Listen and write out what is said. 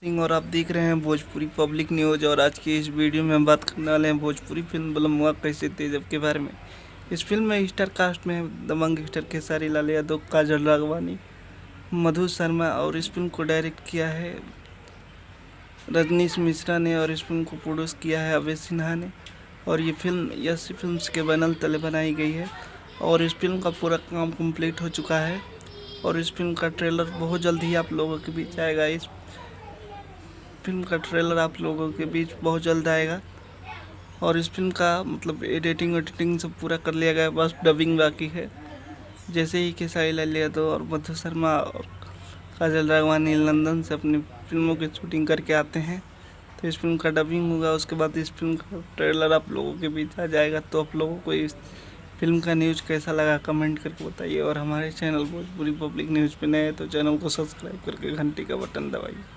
और आप देख रहे हैं भोजपुरी पब्लिक न्यूज़। और आज की इस वीडियो में हम बात करने वाले हैं भोजपुरी फिल्म बलमुआ कैसे तेजब के बारे में। इस फिल्म में स्टार कास्ट में दबंग स्टार खेसारी लाल यादव, काजल राघवानी, मधु शर्मा और इस फिल्म को डायरेक्ट किया है रजनीश मिश्रा ने और इस फिल्म को प्रोड्यूस किया है अभय सिन्हा ने। और ये फिल्म यस फिल्म्स के बैनर तले बनाई गई है और इस फिल्म का पूरा काम कंप्लीट हो चुका है और इस फिल्म का ट्रेलर बहुत जल्द ही आप लोगों के बीच आएगा। इस फिल्म का ट्रेलर आप लोगों के बीच बहुत जल्द आएगा और इस फिल्म का मतलब एडिटिंग सब पूरा कर लिया गया, बस डबिंग बाकी है। जैसे ही खेसारी लाल यादव और मधु शर्मा और काजल राघवानी लंदन से अपनी फिल्मों की शूटिंग करके आते हैं तो इस फिल्म का डबिंग होगा। उसके बाद इस फिल्म का ट्रेलर आप लोगों के बीच आ जाएगा। तो आप लोगों को इस फिल्म का न्यूज़ कैसा लगा कमेंट करके बताइए और हमारे चैनल भोजपुरी पब्लिक न्यूज़ पे नए हैं तो चैनल को सब्सक्राइब करके घंटी का बटन दबाइए।